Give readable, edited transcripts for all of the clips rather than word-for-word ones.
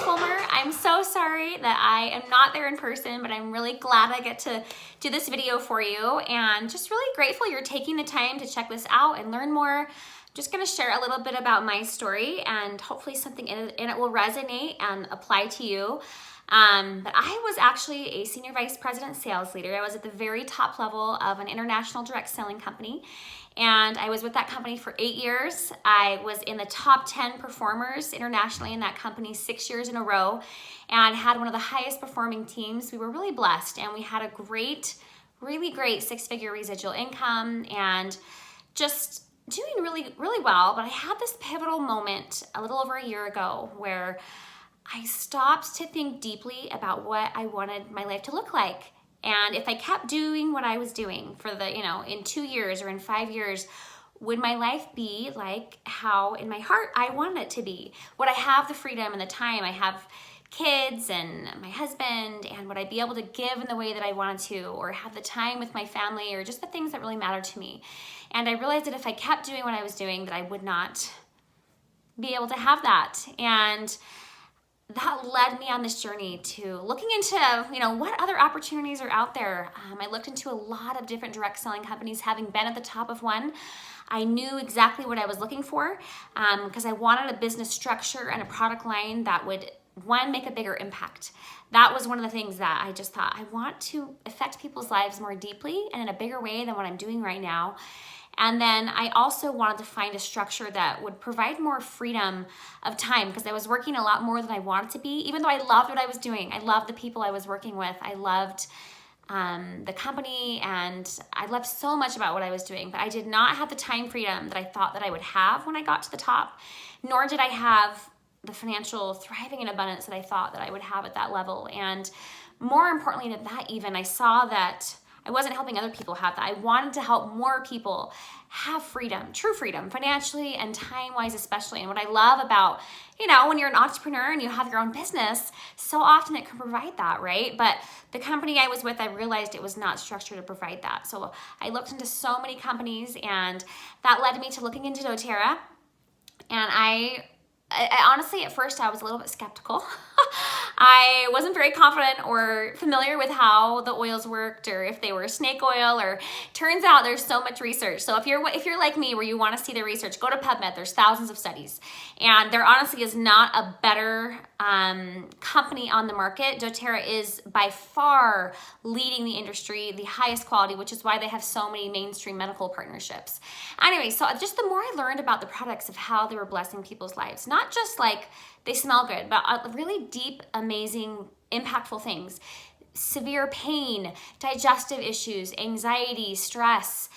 Fullmer. I'm so sorry that I am not there in person, but I'm really glad I get to do this video for you, and just really grateful you're taking the time to check this out and learn more. I'm just gonna share a little bit about my story, and hopefully something in it will resonate and apply to you. But I was actually a senior vice president sales leader. I was at the very top level of an international direct selling company, and I was with that company for 8 years. I was in the top 10 performers internationally in that company 6 years in a row, and had one of the highest performing teams. We were really blessed, and we had a really great six-figure residual income and just doing really well. But I had this pivotal moment a little over a year ago where I stopped to think deeply about what I wanted my life to look like. And if I kept doing what I was doing for in 2 years or in 5 years, would my life be like how in my heart I wanted it to be? Would I have the freedom and the time? I have kids and my husband, and would I be able to give in the way that I wanted to, or have the time with my family, or just the things that really matter to me? And I realized that if I kept doing what I was doing, that I would not be able to have that. And that led me on this journey to looking into, what other opportunities are out there. I looked into a lot of different direct selling companies. Having been at the top of one, I knew exactly what I was looking for, because I wanted a business structure and a product line that would, one, make a bigger impact. That was one of the things that I just thought, I want to affect people's lives more deeply and in a bigger way than what I'm doing right now. And then I also wanted to find a structure that would provide more freedom of time, because I was working a lot more than I wanted to be, even though I loved what I was doing. I loved the people I was working with. I loved the company, and I loved so much about what I was doing, but I did not have the time freedom that I thought that I would have when I got to the top, nor did I have the financial thriving and abundance that I thought that I would have at that level. And more importantly than that, even, I saw that I wasn't helping other people have that. I wanted to help more people have freedom, true freedom, financially and time-wise especially. And what I love about, when you're an entrepreneur and you have your own business, so often it can provide that, right? But the company I was with, I realized it was not structured to provide that. So I looked into so many companies, and that led me to looking into doTERRA. And I honestly, at first I was a little bit skeptical. I wasn't very confident or familiar with how the oils worked, or if they were snake oil, or turns out there's so much research. So if you're like me, where you want to see the research, go to PubMed. There's thousands of studies, and there honestly is not a better company on the market. doTERRA is by far leading the industry, the highest quality, which is why they have so many mainstream medical partnerships. Anyway, so just the more I learned about the products, of how they were blessing people's lives, not just like they smell good, but really deep, amazing, impactful things. Severe pain, digestive issues, anxiety, stress,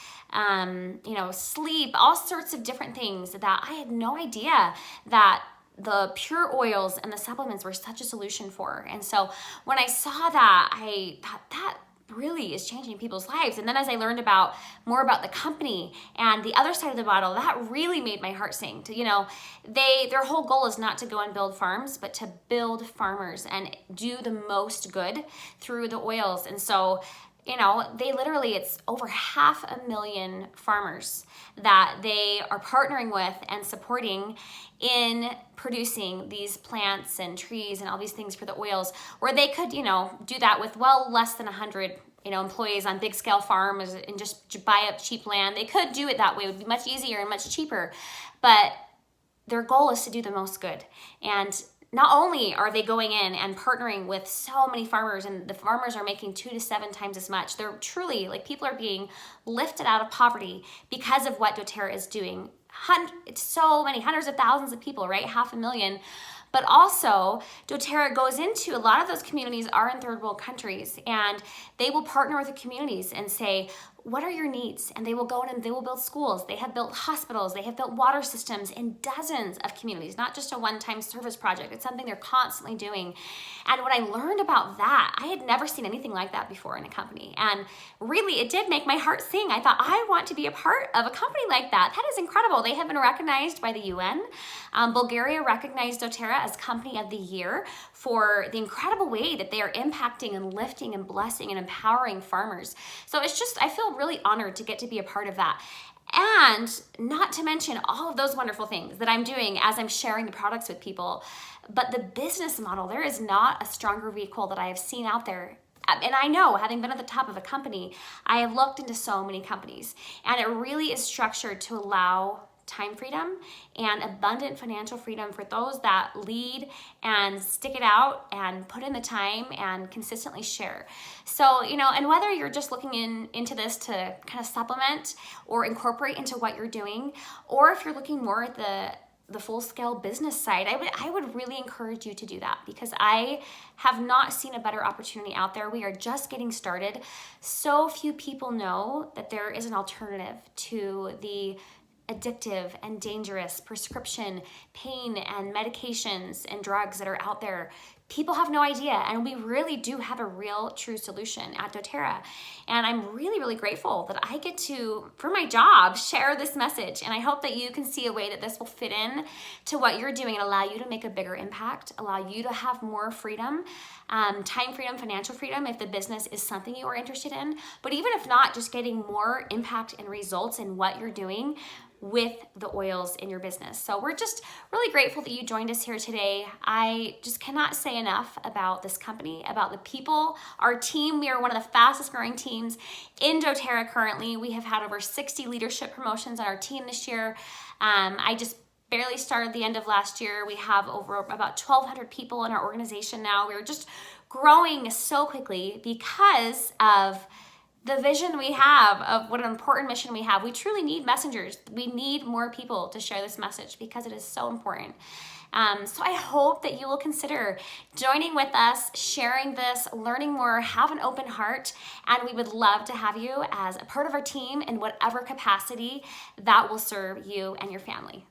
sleep, all sorts of different things that I had no idea that the pure oils and the supplements were such a solution for. And so when I saw that, I thought that really is changing people's lives. And then as I learned more about the company and the other side of the bottle, that really made my heart sing. Their whole goal is not to go and build farms, but to build farmers and do the most good through the oils. And so, they literally, it's over 500,000 farmers that they are partnering with and supporting in producing these plants and trees and all these things for the oils, where they could, do that with less than 100 employees on big scale farms and just buy up cheap land. They could do it that way. It would be much easier and much cheaper, but their goal is to do the most good. And not only are they going in and partnering with so many farmers, and the farmers are making 2 to 7 times as much. They're truly, people are being lifted out of poverty because of what doTERRA is doing. It's so many, hundreds of thousands of people, right? 500,000. But also, doTERRA goes into, a lot of those communities are in third world countries, and they will partner with the communities and say, what are your needs? And they will go in and they will build schools. They have built hospitals. They have built water systems in dozens of communities, not just a one-time service project. It's something they're constantly doing. And when I learned about that, I had never seen anything like that before in a company. And really, it did make my heart sing. I thought, I want to be a part of a company like that. That is incredible. They have been recognized by the UN. Bulgaria recognized doTERRA as Company of the Year for the incredible way that they are impacting and lifting and blessing and empowering farmers. So it's just, I feel really honored to get to be a part of that. And not to mention all of those wonderful things that I'm doing as I'm sharing the products with people. But the business model, there is not a stronger vehicle that I have seen out there. And I know, having been at the top of a company, I have looked into so many companies, and it really is structured to allow time freedom and abundant financial freedom for those that lead and stick it out and put in the time and consistently share. So, and whether you're just looking into this to kind of supplement or incorporate into what you're doing, or if you're looking more at the full-scale business side, I would really encourage you to do that, because I have not seen a better opportunity out there. We are just getting started. So few people know that there is an alternative to the addictive and dangerous prescription pain and medications and drugs that are out there. People have no idea, and we really do have a real true solution at doTERRA. And I'm really, really grateful that I get to, for my job, share this message. And I hope that you can see a way that this will fit in to what you're doing and allow you to make a bigger impact, allow you to have more freedom, time freedom, financial freedom, if the business is something you are interested in. But even if not, just getting more impact and results in what you're doing with the oils in your business. So we're just really grateful that you joined us here today. I just cannot say enough about this company, about the people, our team. We are one of the fastest growing teams in doTERRA currently. We have had over 60 leadership promotions on our team this year. I just barely started the end of last year. We have over about 1,200 people in our organization now. We're just growing so quickly because of the vision we have of what an important mission we have. We truly need messengers. We need more people to share this message because it is so important. So I hope that you will consider joining with us, sharing this, learning more, have an open heart, and we would love to have you as a part of our team in whatever capacity that will serve you and your family.